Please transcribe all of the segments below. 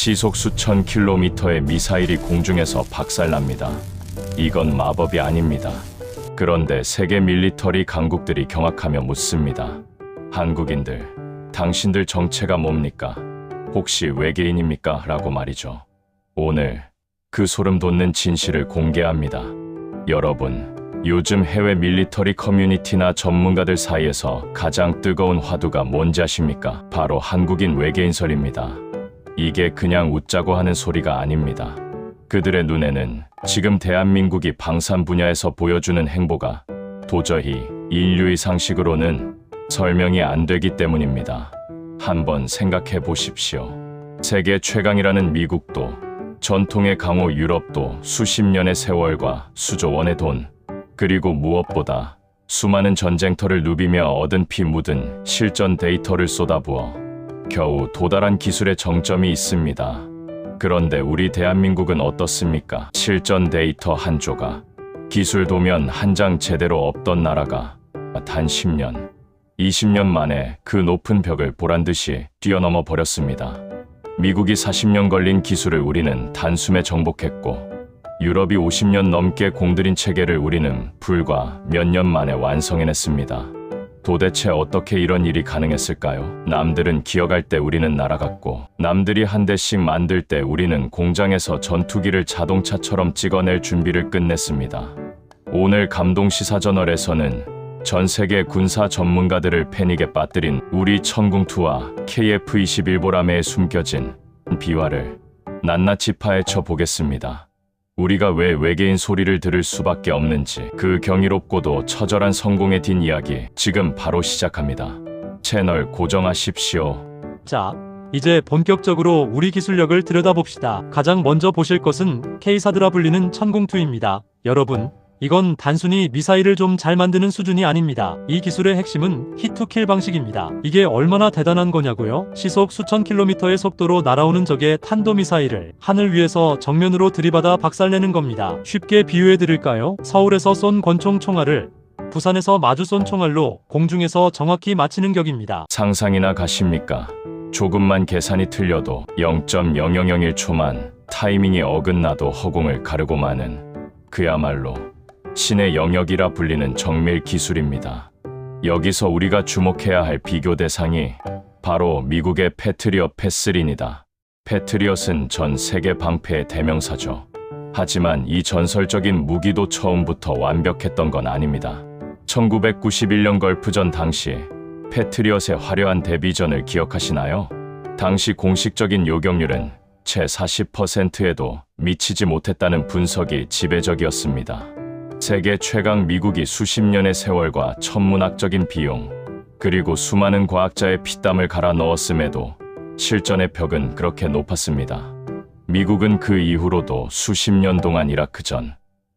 시속 수천 킬로미터의 미사일이 공중에서 박살납니다. 이건 마법이 아닙니다. 그런데 세계 밀리터리 강국들이 경악하며 묻습니다. 한국인들, 당신들 정체가 뭡니까? 혹시 외계인입니까? 라고 말이죠. 오늘 그 소름 돋는 진실을 공개합니다. 여러분, 요즘 해외 밀리터리 커뮤니티나 전문가들 사이에서 가장 뜨거운 화두가 뭔지 아십니까? 바로 한국인 외계인설입니다. 이게 그냥 웃자고 하는 소리가 아닙니다. 그들의 눈에는 지금 대한민국이 방산 분야에서 보여주는 행보가 도저히 인류의 상식으로는 설명이 안 되기 때문입니다. 한번 생각해 보십시오. 세계 최강이라는 미국도, 전통의 강호 유럽도 수십 년의 세월과 수조 원의 돈, 그리고 무엇보다 수많은 전쟁터를 누비며 얻은 피 묻은 실전 데이터를 쏟아부어 겨우 도달한 기술의 정점이 있습니다. 그런데 우리 대한민국은 어떻습니까? 실전 데이터 한 조각, 기술 도면 한 장 제대로 없던 나라가 단 10년, 20년 만에 그 높은 벽을 보란듯이 뛰어넘어 버렸습니다. 미국이 40년 걸린 기술을 우리는 단숨에 정복했고, 유럽이 50년 넘게 공들인 체계를 우리는 불과 몇 년 만에 완성해냈습니다. 도대체 어떻게 이런 일이 가능했을까요? 남들은 기어갈 때 우리는 날아갔고, 남들이 한 대씩 만들 때 우리는 공장에서 전투기를 자동차처럼 찍어낼 준비를 끝냈습니다. 오늘 감동시사저널에서는 전 세계 군사 전문가들을 패닉에 빠뜨린 우리 천궁2와 KF-21보람에 숨겨진 비화를 낱낱이 파헤쳐 보겠습니다. 우리가 왜 외계인 소리를 들을 수밖에 없는지, 그 경이롭고도 처절한 성공의 뒷이야기 지금 바로 시작합니다. 채널 고정하십시오. 자, 이제 본격적으로 우리 기술력을 들여다봅시다. 가장 먼저 보실 것은 K사드라 불리는 천궁2입니다. 여러분, 이건 단순히 미사일을 좀 잘 만드는 수준이 아닙니다. 이 기술의 핵심은 히투킬 방식입니다. 이게 얼마나 대단한 거냐고요? 시속 수천 킬로미터의 속도로 날아오는 적의 탄도미사일을 하늘 위에서 정면으로 들이받아 박살내는 겁니다. 쉽게 비유해 드릴까요? 서울에서 쏜 권총 총알을 부산에서 마주 쏜 총알로 공중에서 정확히 맞히는 격입니다. 상상이나 가십니까? 조금만 계산이 틀려도 0.0001초만 타이밍이 어긋나도 허공을 가르고 마는, 그야말로 신의 영역이라 불리는 정밀 기술입니다. 여기서 우리가 주목해야 할 비교 대상이 바로 미국의 패트리엇 패3입니다. 패트리엇은 전 세계 방패의 대명사죠. 하지만 이 전설적인 무기도 처음부터 완벽했던 건 아닙니다. 1991년 걸프전 당시 패트리엇의 화려한 데뷔전을 기억하시나요? 당시 공식적인 요격률은 채 40%에도 미치지 못했다는 분석이 지배적이었습니다. 세계 최강 미국이 수십 년의 세월과 천문학적인 비용, 그리고 수많은 과학자의 피땀을 갈아 넣었음에도 실전의 벽은 그렇게 높았습니다. 미국은 그 이후로도 수십 년 동안 이라크전,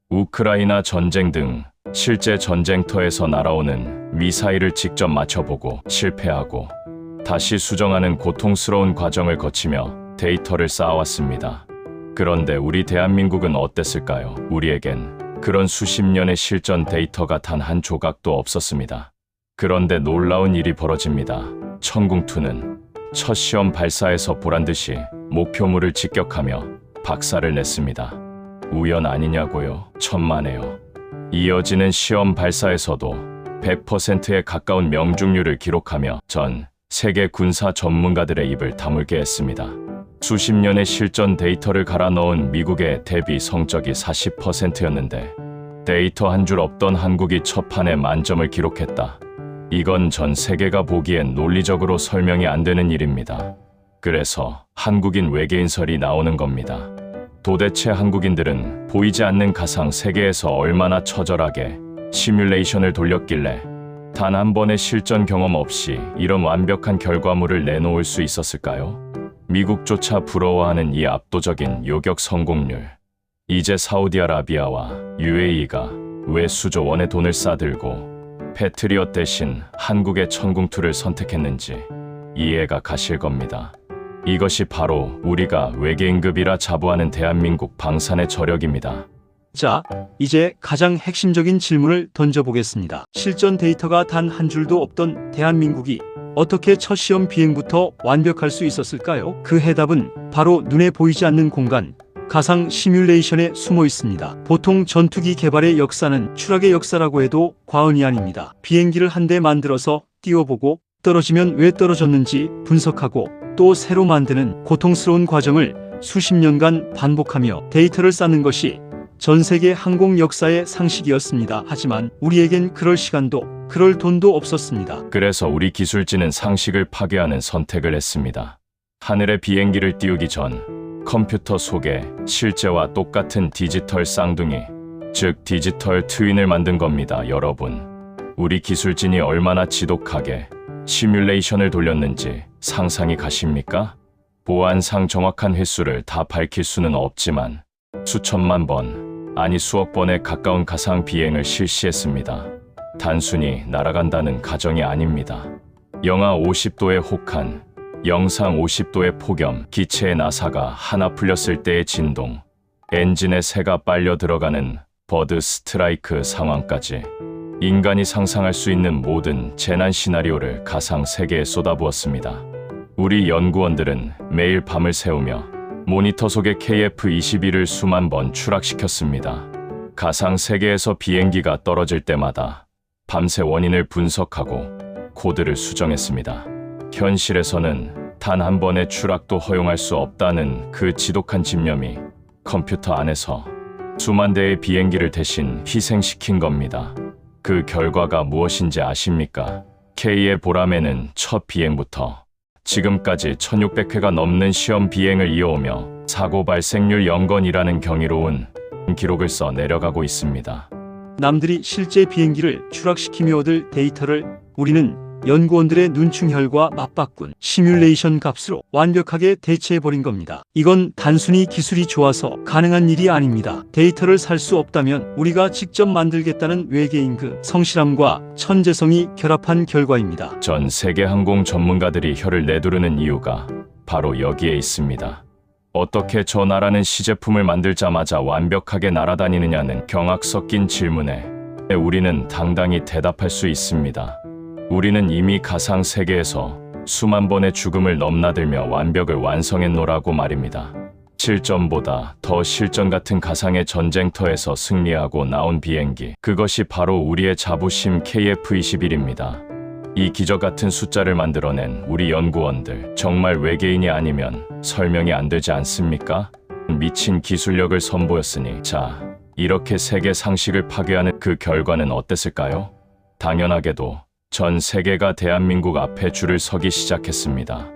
우크라이나 전쟁 등 실제 전쟁터에서 날아오는 미사일을 직접 맞춰보고 실패하고 다시 수정하는 고통스러운 과정을 거치며 데이터를 쌓아왔습니다. 그런데 우리 대한민국은 어땠을까요? 우리에겐 그런 수십 년의 실전 데이터가 단 한 조각도 없었습니다. 그런데 놀라운 일이 벌어집니다. 천궁2는 첫 시험 발사에서 보란듯이 목표물을 직격하며 박살을 냈습니다. 우연 아니냐고요? 천만에요. 이어지는 시험 발사에서도 100%에 가까운 명중률을 기록하며 전 세계 군사 전문가들의 입을 다물게 했습니다. 수십 년의 실전 데이터를 갈아 넣은 미국의 대비 성적이 40%였는데 데이터 한 줄 없던 한국이 첫 판에 만점을 기록했다. 이건 전 세계가 보기엔 논리적으로 설명이 안 되는 일입니다. 그래서 한국인 외계인설이 나오는 겁니다. 도대체 한국인들은 보이지 않는 가상 세계에서 얼마나 처절하게 시뮬레이션을 돌렸길래 단 한 번의 실전 경험 없이 이런 완벽한 결과물을 내놓을 수 있었을까요? 미국조차 부러워하는 이 압도적인 요격 성공률. 이제 사우디아라비아와 UAE가 왜 수조 원의 돈을 싸들고 패트리엇 대신 한국의 천궁2를 선택했는지 이해가 가실 겁니다. 이것이 바로 우리가 외계인급이라 자부하는 대한민국 방산의 저력입니다. 자, 이제 가장 핵심적인 질문을 던져보겠습니다. 실전 데이터가 단 한 줄도 없던 대한민국이 어떻게 첫 시험 비행부터 완벽할 수 있었을까요? 그 해답은 바로 눈에 보이지 않는 공간, 가상 시뮬레이션에 숨어 있습니다. 보통 전투기 개발의 역사는 추락의 역사라고 해도 과언이 아닙니다. 비행기를 한 대 만들어서 띄워보고 떨어지면 왜 떨어졌는지 분석하고 또 새로 만드는 고통스러운 과정을 수십 년간 반복하며 데이터를 쌓는 것이 전 세계 항공 역사의 상식이었습니다. 하지만 우리에겐 그럴 시간도 그럴 돈도 없었습니다. 그래서 우리 기술진은 상식을 파괴하는 선택을 했습니다. 하늘에 비행기를 띄우기 전 컴퓨터 속에 실제와 똑같은 디지털 쌍둥이, 즉 디지털 트윈을 만든 겁니다. 여러분, 우리 기술진이 얼마나 지독하게 시뮬레이션을 돌렸는지 상상이 가십니까? 보안상 정확한 횟수를 다 밝힐 수는 없지만 수천만 번, 아니 수억 번에 가까운 가상 비행을 실시했습니다. 단순히 날아간다는 가정이 아닙니다. 영하 50도의 혹한, 영상 50도의 폭염, 기체의 나사가 하나 풀렸을 때의 진동, 엔진에 새가 빨려 들어가는 버드 스트라이크 상황까지 인간이 상상할 수 있는 모든 재난 시나리오를 가상 세계에 쏟아부었습니다. 우리 연구원들은 매일 밤을 새우며 모니터 속의 KF-21을 수만 번 추락시켰습니다. 가상 세계에서 비행기가 떨어질 때마다 밤새 원인을 분석하고 코드를 수정했습니다. 현실에서는 단 한 번의 추락도 허용할 수 없다는 그 지독한 집념이 컴퓨터 안에서 수만 대의 비행기를 대신 희생시킨 겁니다. 그 결과가 무엇인지 아십니까? K의 보람에는 첫 비행부터 지금까지 1600회가 넘는 시험 비행을 이어오며 사고 발생률 0건이라는 경이로운 기록을 써 내려가고 있습니다. 남들이 실제 비행기를 추락시키며 얻을 데이터를 우리는 연구원들의 눈충혈과 맞바꾼 시뮬레이션 값으로 완벽하게 대체해버린 겁니다. 이건 단순히 기술이 좋아서 가능한 일이 아닙니다. 데이터를 살 수 없다면 우리가 직접 만들겠다는 외계인 그 성실함과 천재성이 결합한 결과입니다. 전 세계 항공 전문가들이 혀를 내두르는 이유가 바로 여기에 있습니다. 어떻게 저 나라는 시제품을 만들자마자 완벽하게 날아다니느냐는 경악 섞인 질문에 우리는 당당히 대답할 수 있습니다. 우리는 이미 가상 세계에서 수만 번의 죽음을 넘나들며 완벽을 완성했노라고 말입니다. 실전보다 더 실전 같은 가상의 전쟁터에서 승리하고 나온 비행기, 그것이 바로 우리의 자부심 KF-21입니다. 이 기적 같은 숫자를 만들어낸 우리 연구원들, 정말 외계인이 아니면 설명이 안 되지 않습니까? 미친 기술력을 선보였으니, 자, 이렇게 세계 상식을 파괴하는 그 결과는 어땠을까요? 당연하게도 전 세계가 대한민국 앞에 줄을 서기 시작했습니다.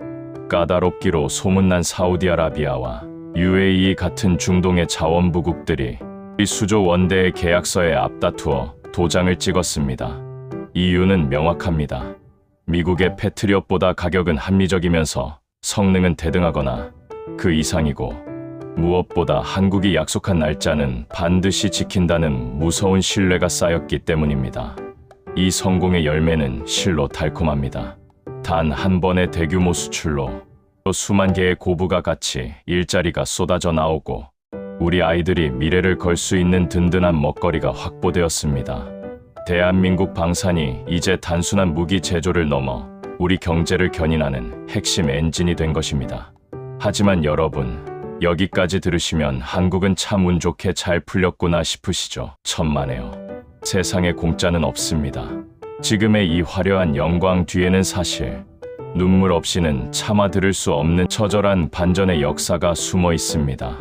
까다롭기로 소문난 사우디아라비아와 UAE 같은 중동의 자원부국들이 수조 원대의 계약서에 앞다투어 도장을 찍었습니다. 이유는 명확합니다. 미국의 패트리엇보다 가격은 합리적이면서 성능은 대등하거나 그 이상이고, 무엇보다 한국이 약속한 날짜는 반드시 지킨다는 무서운 신뢰가 쌓였기 때문입니다. 이 성공의 열매는 실로 달콤합니다. 단 한 번의 대규모 수출로 수만 개의 고부가 같이 일자리가 쏟아져 나오고 우리 아이들이 미래를 걸 수 있는 든든한 먹거리가 확보되었습니다. 대한민국 방산이 이제 단순한 무기 제조를 넘어 우리 경제를 견인하는 핵심 엔진이 된 것입니다. 하지만 여러분, 여기까지 들으시면 한국은 참 운 좋게 잘 풀렸구나 싶으시죠? 천만에요. 세상에 공짜는 없습니다. 지금의 이 화려한 영광 뒤에는 사실 눈물 없이는 차마 들을 수 없는 처절한 반전의 역사가 숨어 있습니다.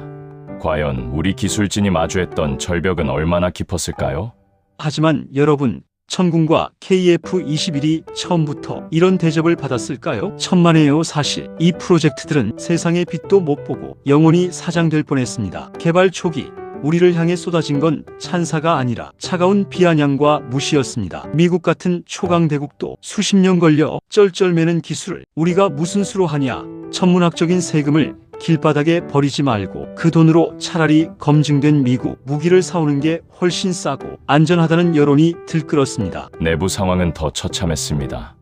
과연 우리 기술진이 마주했던 절벽은 얼마나 깊었을까요? 하지만 여러분, 천군과 KF-21이 처음부터 이런 대접을 받았을까요? 천만에요. 사실 이 프로젝트들은 세상의 빛도 못 보고 영원히 사장될 뻔했습니다. 개발 초기 우리를 향해 쏟아진 건 찬사가 아니라 차가운 비아냥과 무시였습니다. 미국 같은 초강대국도 수십 년 걸려 쩔쩔매는 기술을 우리가 무슨 수로 하냐, 천문학적인 세금을 길바닥에 버리지 말고 그 돈으로 차라리 검증된 미국 무기를 사오는 게 훨씬 싸고 안전하다는 여론이 들끓었습니다. 내부 상황은 더 처참했습니다.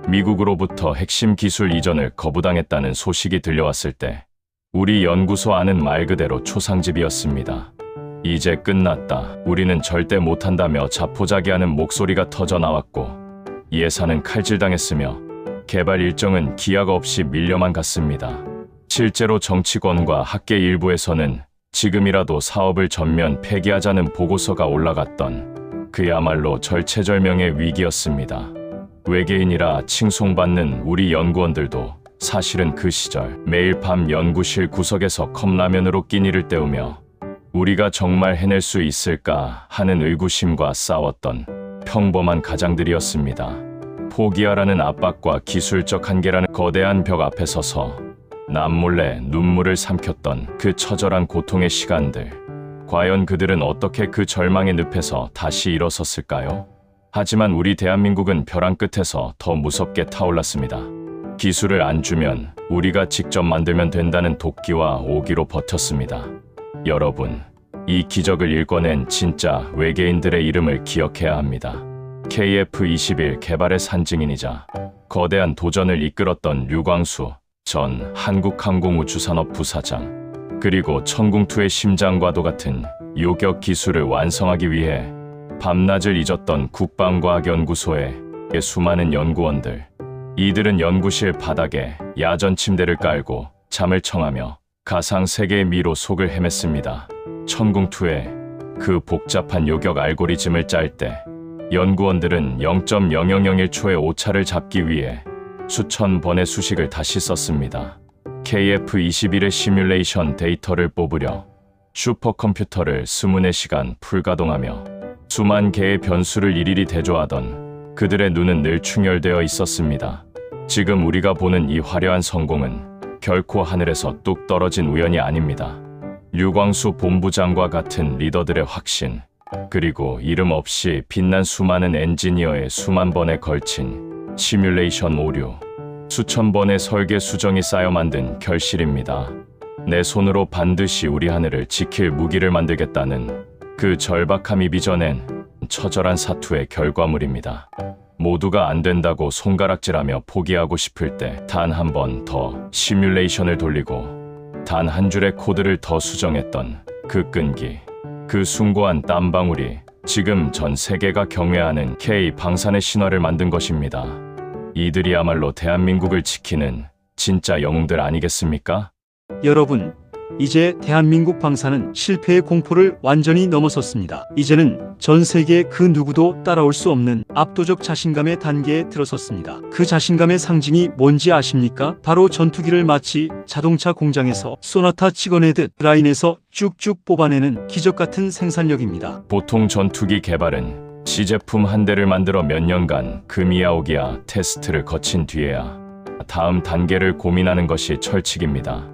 미국으로부터 핵심 기술 이전을 거부당했다는 소식이 들려왔을 때 우리 연구소 안은 말 그대로 초상집이었습니다. 이제 끝났다. 우리는 절대 못한다며 자포자기하는 목소리가 터져 나왔고, 예산은 칼질당했으며 개발 일정은 기약 없이 밀려만 갔습니다. 실제로 정치권과 학계 일부에서는 지금이라도 사업을 전면 폐기하자는 보고서가 올라갔던 그야말로 절체절명의 위기였습니다. 외계인이라 칭송받는 우리 연구원들도 사실은 그 시절 매일 밤 연구실 구석에서 컵라면으로 끼니를 때우며 우리가 정말 해낼 수 있을까 하는 의구심과 싸웠던 평범한 가장들이었습니다. 포기하라는 압박과 기술적 한계라는 거대한 벽 앞에 서서 남몰래 눈물을 삼켰던 그 처절한 고통의 시간들. 과연 그들은 어떻게 그 절망의 늪에서 다시 일어섰을까요? 하지만 우리 대한민국은 벼랑 끝에서 더 무섭게 타올랐습니다. 기술을 안 주면 우리가 직접 만들면 된다는 도끼와 오기로 버텼습니다. 여러분, 이 기적을 일궈낸 진짜 외계인들의 이름을 기억해야 합니다. KF-21 개발의 산증인이자 거대한 도전을 이끌었던 류광수 전 한국항공우주산업 부사장, 그리고 천궁2의 심장과도 같은 요격 기술을 완성하기 위해 밤낮을 잊었던 국방과학연구소의 수많은 연구원들. 이들은 연구실 바닥에 야전 침대를 깔고 잠을 청하며 가상 세계의 미로 속을 헤맸습니다. 천궁2의 그 복잡한 요격 알고리즘을 짤 때 연구원들은 0.0001초의 오차를 잡기 위해 수천 번의 수식을 다시 썼습니다. KF-21의 시뮬레이션 데이터를 뽑으려 슈퍼컴퓨터를 24시간 풀가동하며 수만 개의 변수를 일일이 대조하던 그들의 눈은 늘 충혈되어 있었습니다. 지금 우리가 보는 이 화려한 성공은 결코 하늘에서 뚝 떨어진 우연이 아닙니다. 류광수 본부장과 같은 리더들의 확신, 그리고 이름 없이 빛난 수많은 엔지니어의 수만 번에 걸친 시뮬레이션 오류, 수천 번의 설계 수정이 쌓여 만든 결실입니다. 내 손으로 반드시 우리 하늘을 지킬 무기를 만들겠다는 그 절박함이 빚어낸 처절한 사투의 결과물입니다. 모두가 안 된다고 손가락질하며 포기하고 싶을 때 단 한 번 더 시뮬레이션을 돌리고 단 한 줄의 코드를 더 수정했던 그 끈기, 그 숭고한 땀방울이 지금 전 세계가 경외하는 K-방산의 신화를 만든 것입니다. 이들이야말로 대한민국을 지키는 진짜 영웅들 아니겠습니까? 여러분, 이제 대한민국 방사는 실패의 공포를 완전히 넘어섰습니다. 이제는 전 세계 그 누구도 따라올 수 없는 압도적 자신감의 단계에 들어섰습니다. 그 자신감의 상징이 뭔지 아십니까? 바로 전투기를 마치 자동차 공장에서 소나타 찍어내듯 라인에서 쭉쭉 뽑아내는 기적같은 생산력입니다. 보통 전투기 개발은 시제품 한 대를 만들어 몇 년간 금이야오기야 테스트를 거친 뒤에야 다음 단계를 고민하는 것이 철칙입니다.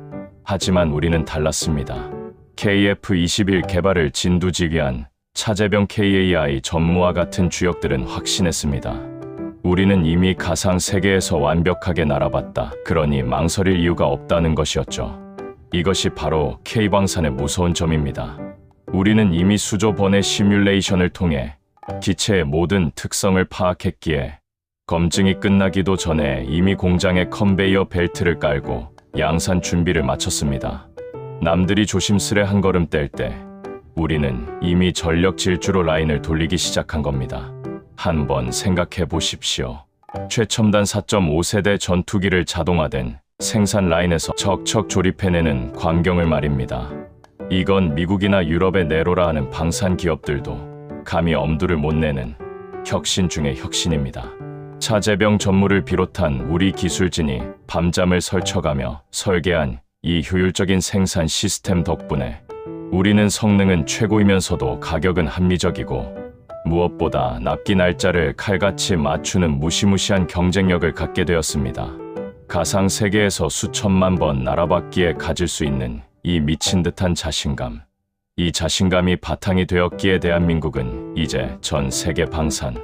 하지만 우리는 달랐습니다. KF-21 개발을 진두지휘한 차재병 KAI 전무와 같은 주역들은 확신했습니다. 우리는 이미 가상 세계에서 완벽하게 날아봤다. 그러니 망설일 이유가 없다는 것이었죠. 이것이 바로 K방산의 무서운 점입니다. 우리는 이미 수조 번의 시뮬레이션을 통해 기체의 모든 특성을 파악했기에 검증이 끝나기도 전에 이미 공장에 컨베이어 벨트를 깔고 양산 준비를 마쳤습니다. 남들이 조심스레 한 걸음 뗄 때 우리는 이미 전력 질주로 라인을 돌리기 시작한 겁니다. 한번 생각해 보십시오. 최첨단 4.5세대 전투기를 자동화된 생산 라인에서 척척 조립해내는 광경을 말입니다. 이건 미국이나 유럽의 네로라 하는 방산 기업들도 감히 엄두를 못 내는 혁신 중의 혁신입니다. 차재병 전무를 비롯한 우리 기술진이 밤잠을 설쳐가며 설계한 이 효율적인 생산 시스템 덕분에 우리는 성능은 최고이면서도 가격은 합리적이고 무엇보다 납기 날짜를 칼같이 맞추는 무시무시한 경쟁력을 갖게 되었습니다. 가상 세계에서 수천만 번 날아봤기에 가질 수 있는 이 미친 듯한 자신감. 이 자신감이 바탕이 되었기에 대한민국은 이제 전 세계 방산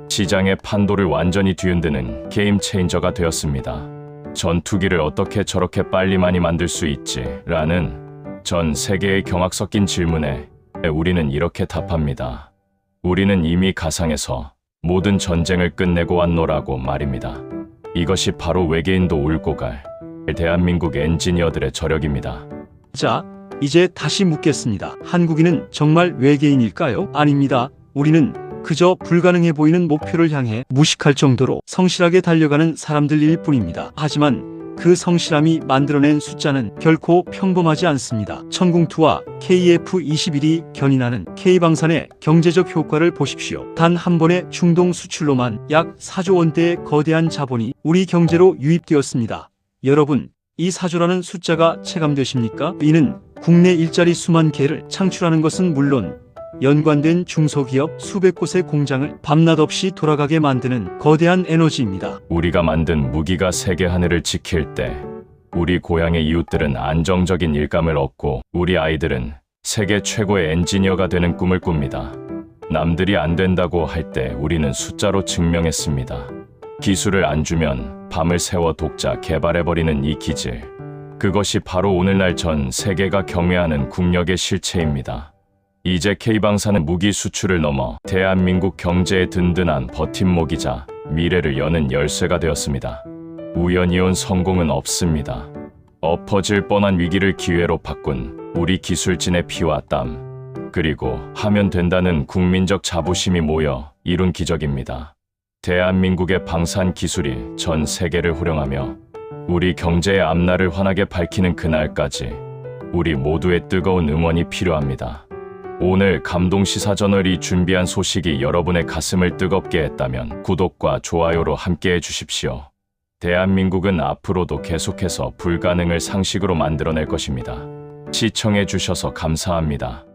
시장의 판도를 완전히 뒤흔드는 게임 체인저가 되었습니다. 전투기를 어떻게 저렇게 빨리 많이 만들 수 있지? 라는 전 세계의 경악 섞인 질문에 우리는 이렇게 답합니다. 우리는 이미 가상에서 모든 전쟁을 끝내고 왔노라고 말입니다. 이것이 바로 외계인도 울고 갈 대한민국 엔지니어들의 저력입니다. 자, 이제 다시 묻겠습니다. 한국인은 정말 외계인일까요? 아닙니다. 우리는 그저 불가능해 보이는 목표를 향해 무식할 정도로 성실하게 달려가는 사람들일 뿐입니다. 하지만 그 성실함이 만들어낸 숫자는 결코 평범하지 않습니다. 천궁2와 KF-21이 견인하는 K방산의 경제적 효과를 보십시오. 단 한 번의 중동 수출로만 약 4조 원대의 거대한 자본이 우리 경제로 유입되었습니다. 여러분, 이 4조라는 숫자가 체감되십니까? 이는 국내 일자리 수만 개를 창출하는 것은 물론 연관된 중소기업 수백 곳의 공장을 밤낮 없이 돌아가게 만드는 거대한 에너지입니다. 우리가 만든 무기가 세계 하늘을 지킬 때 우리 고향의 이웃들은 안정적인 일감을 얻고 우리 아이들은 세계 최고의 엔지니어가 되는 꿈을 꿉니다. 남들이 안 된다고 할 때 우리는 숫자로 증명했습니다. 기술을 안 주면 밤을 새워 독자 개발해버리는 이 기질. 그것이 바로 오늘날 전 세계가 경외하는 국력의 실체입니다. 이제 K방산은 무기 수출을 넘어 대한민국 경제의 든든한 버팀목이자 미래를 여는 열쇠가 되었습니다. 우연히 온 성공은 없습니다. 엎어질 뻔한 위기를 기회로 바꾼 우리 기술진의 피와 땀, 그리고 하면 된다는 국민적 자부심이 모여 이룬 기적입니다. 대한민국의 방산 기술이 전 세계를 호령하며 우리 경제의 앞날을 환하게 밝히는 그날까지 우리 모두의 뜨거운 응원이 필요합니다. 오늘 감동시사저널이 준비한 소식이 여러분의 가슴을 뜨겁게 했다면 구독과 좋아요로 함께해 주십시오. 대한민국은 앞으로도 계속해서 불가능을 상식으로 만들어낼 것입니다. 시청해 주셔서 감사합니다.